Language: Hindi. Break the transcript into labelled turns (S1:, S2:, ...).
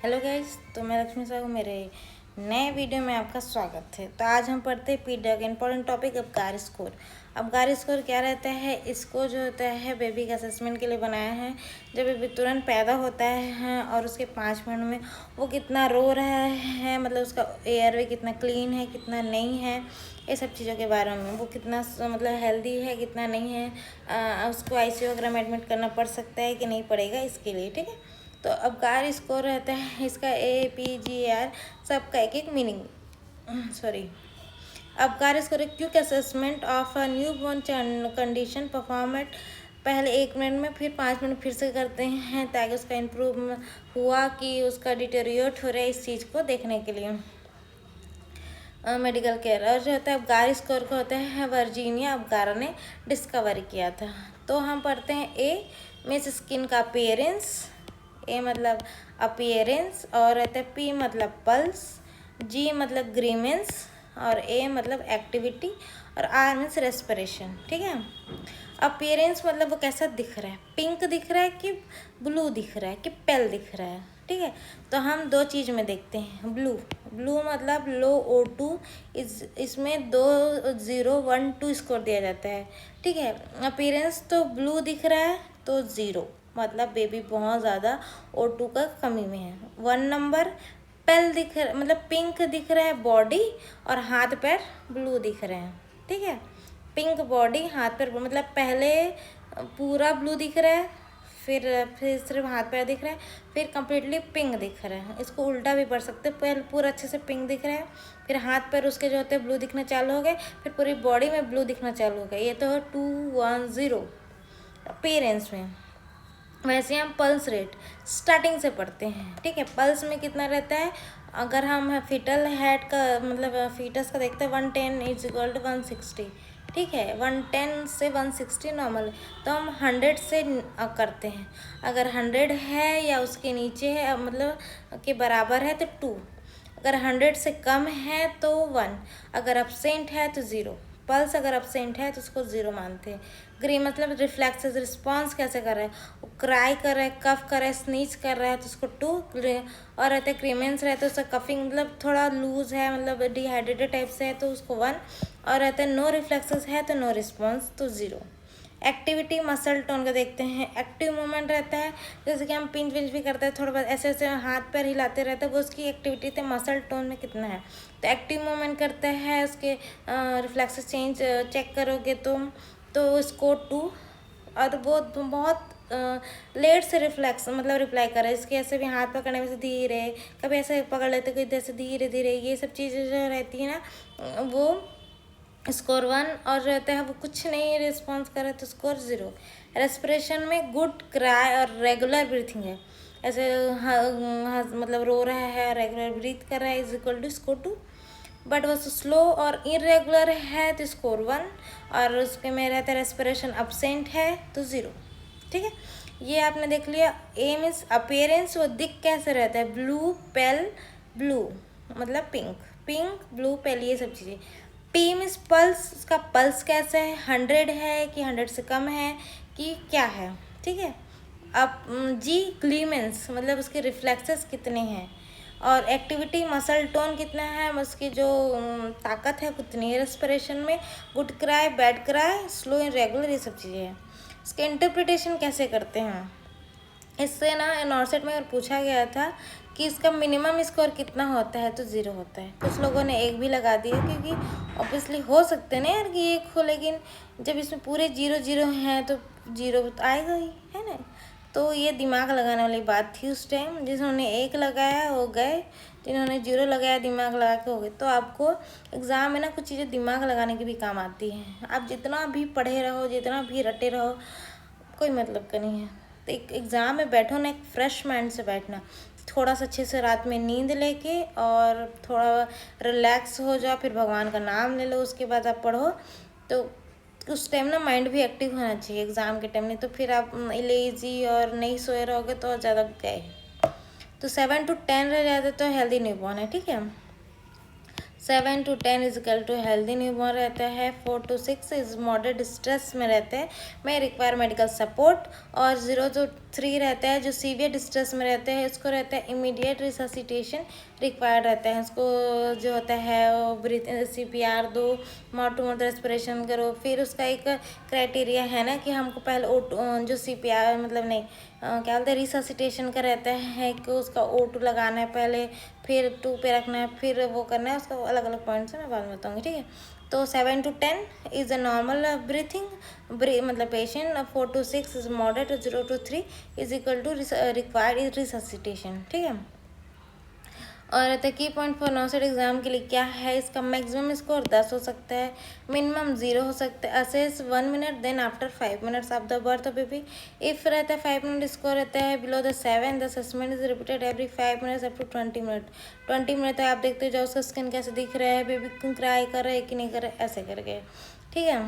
S1: हेलो गाइस, तो मैं लक्ष्मी साहू, मेरे नए वीडियो में आपका स्वागत है। तो आज हम पढ़ते हैं पीडिया का important topic Abkar score. Abkar score क्या रहता है? इसको जो होता है बेबी के असेसमेंट के लिए बनाया है। जब बेबी तुरंत पैदा होता है और उसके 5 मिनट में वो कितना रो रहा है, मतलब उसका एयरवे कितना क्लीन है, कितना नहीं है, ये सब चीज़ों के बारे में, वो कितना मतलब हेल्दी है, कितना नहीं है, उसको आईसीयू वगैरह में एडमिट करना पड़ सकता है कि नहीं पड़ेगा, इसके लिए। ठीक है, तो अबकार स्कोर रहता है इसका APGAR, सबका एक एक मीनिंग। सॉरी, अबकार स्कोर एक quick assessment of a new born condition performed पहले 1 मिनट में, फिर 5 मिनट फिर से करते हैं ताकि उसका इम्प्रूव हुआ कि उसका डिटेरियोरेट हो रहा है, इस चीज़ को देखने के लिए। मेडिकल केयर और जो होता है अबकार स्कोर को होता है वर्जीनिया अबकार ने डिस्कवर किया था। तो हम पढ़ते हैं ए मीन्स स्किन का अपीयरेंस, ए मतलब अपीयरेंस, और रहता है पी मतलब पल्स, जी मतलब ग्रीमेंस, और ए मतलब एक्टिविटी, और आर मीन्स रेस्पिरेशन। ठीक है, अपीयरेंस मतलब वो कैसा दिख रहा है, पिंक दिख रहा है कि ब्लू दिख रहा है कि पेल दिख रहा है। ठीक है, तो हम दो चीज़ में देखते हैं। ब्लू, ब्लू मतलब लो O2, इसमें 2 0 1 2 स्कोर दिया जाता है। ठीक है, अपीयरेंस तो ब्लू दिख रहा है तो 0, मतलब बेबी बहुत ज़्यादा O2 का कमी में है। 1 नंबर पेल दिख रहा, मतलब पिंक दिख रहा है बॉडी, और हाथ पैर ब्लू दिख रहे हैं। ठीक है, पिंक बॉडी, हाथ पैर, मतलब पहले पूरा ब्लू दिख रहा है, फिर सिर्फ हाथ पैर दिख रहा है, फिर कम्प्लीटली पिंक दिख रहा है। इसको उल्टा भी पढ़ सकते हैं, पहले पूरा अच्छे से पिंक दिख रहा है, फिर हाथ पैर उसके जो होते हैं ब्लू दिखना चालू हो गए, फिर पूरी बॉडी में ब्लू दिखना चालू हो गया। ये तो 2 1 0 पेरेंट्स में। वैसे हम पल्स रेट स्टार्टिंग से पढ़ते हैं। ठीक है, पल्स में कितना रहता है, अगर हम फीटल हेड का मतलब फीटस का देखते हैं, 110 इज इक्वल टू 160। ठीक है, 110 से 160 नॉर्मल, तो हम 100 से करते हैं। अगर 100 है या उसके नीचे है, मतलब के बराबर है तो 2, अगर 100 से कम है तो 1, अगर अब्सेंट है तो 0। पल्स अगर अब्सेंट है तो उसको 0 मानते हैं। ग्री मतलब रिफ्लेक्सेस, रिस्पॉन्स कैसे कर रहा है, वो क्राई कर रहा है, कफ कर रहा है, स्नीच कर रहा है तो उसको 2, और रहते हैं क्रीमेंस रहते हैं, उसका कफिंग मतलब थोड़ा लूज है, मतलब डिहाइड्रेटेड टाइप से है तो उसको 1, और रहते हैं नो रिफ्लेक्सेस है तो नो रिस्पॉन्स तो 0। एक्टिविटी मसल टोन का देखते हैं। एक्टिव मूवमेंट रहता है, जैसे कि हम पिंच विंच भी करते हैं, थोड़ा बहुत ऐसे ऐसे हाथ पैर हिलाते रहते हैं, वो उसकी एक्टिविटी थे। मसल टोन में कितना है, तो एक्टिव मूवमेंट करता है, उसके रिफ्लेक्सेस चेंज चेक करोगे तो इसको 2, और वो बहुत लेट से रिफ्लेक्स मतलब रिप्लाई कर रहा है। इसके ऐसे भी हाथ पकड़ने में से धीरे, कभी ऐसे पकड़ लेते, कोई जैसे धीरे धीरे, ये सब चीज़ें जो रहती है ना, वो स्कोर 1, और रहता है वो कुछ नहीं रिस्पॉन्स करे तो स्कोर 0। रेस्पिरेशन में गुड क्राई और रेगुलर ब्रीथिंग है, ऐसे मतलब रो रहा है, रेगुलर ब्रीथ कर रहा है, is equal to score 2। But वो स्लो और इरेगुलर है तो स्कोर 1, और उसके में रहता है रेस्पिरेशन अब्सेंट है तो 0। ठीक है, ये आपने देख लिया। ए मीन्स अपीयरेंस, वो दिख कैसे रहता है, ब्लू पेल, ब्लू मतलब पिंक, पिंक ब्लू पेल, ये सब चीज़ें। पी मीन्स पल्स, उसका पल्स कैसा है, 100 है कि 100 से कम है कि क्या है। ठीक है, अब जी क्लीमेंस मतलब उसके रिफ्लेक्सेस कितने हैं, और एक्टिविटी मसल टोन कितना है, उसकी जो ताकत है कितनी है। रेस्पिरेशन में good cry, bad cry, slow in regular, ये सब चीज़ें हैं। इसके इंटरप्रिटेशन कैसे करते हैं, इससे ना नॉर्सेट में और पूछा गया था कि इसका मिनिमम स्कोर कितना होता है, तो 0 होता है। कुछ लोगों ने 1 भी लगा दिया, क्योंकि ऑब्वियसली हो सकते ना यार कि 1 हो, लेकिन जब इसमें पूरे 0 0 हैं तो 0 तो आएगा ही, है ना। तो ये दिमाग लगाने वाली बात थी उस टाइम। जिन्होंने 1 लगाया हो गए, जिन्होंने 0 लगाया दिमाग लगा के हो गए। तो आपको एग्ज़ाम में ना कुछ चीज़ें दिमाग लगाने की भी काम आती हैं। आप जितना भी पढ़े रहो, जितना भी रटे रहो, कोई मतलब का नहीं है। तो एक एग्ज़ाम में बैठो ना, एक फ्रेश माइंड से बैठना, थोड़ा सा अच्छे से रात में नींद लेके, और थोड़ा रिलैक्स हो जाओ, फिर भगवान का नाम ले लो, उसके बाद आप पढ़ो। तो उस टाइम ना माइंड भी एक्टिव होना चाहिए एग्ज़ाम के टाइम, नहीं तो फिर आप लेजी और नहीं सोए रहोगे तो ज़्यादा गए। तो 7 to 10 रह जाते तो हेल्दी न्यूबॉर्न है। ठीक है, 7 to 10 is equal to healthy newborn रहता है। 4 to 6 इज मॉडरेट स्ट्रेस में रहते हैं, मैं रिक्वायर मेडिकल सपोर्ट, और 0 to 3 रहता है जो सीवियर डिस्ट्रेस में रहते हैं, इसको रहता है इमीडिएट रिससिटेशन रिक्वायर्ड रहता है। इसको जो होता है वो ब्रीथ CPR दो, माउथ टू माउथ रेस्पिरेशन करो। फिर उसका एक क्राइटेरिया है ना कि हमको पहले जो CPR मतलब नहीं क्या बोलते हैं रिससिटेशन का रहता है कि उसका O2 लगाना है पहले, फिर 2 पे रखना है, फिर वो करना है। उसका अलग अलग पॉइंट्स है, मैं बाद में बताऊँगी, ठीक है। तो 7 to 10 is a normal breathing मतलब patient, 4 to 6 is moderate, 0 to 3 is equal to required resuscitation, ठीक है। और the key point for नॉसेट exam के लिए क्या है, इसका मैक्सिमम स्कोर 10 हो सकता है, मिनिमम 0 हो सकता है। Assess 1 minute then after 5 minutes of the birth of baby. If रहता है 5 मिनट स्कोर रहता है below the 7, the assessment is repeated every 5 minutes up to 20 minute. 20 minute तक आप देखते हो जाओ उसका स्किन कैसे दिख रहा है, बेबी क्राई कर रहा है कि नहीं कर रहा है, ऐसे करके, ठीक है।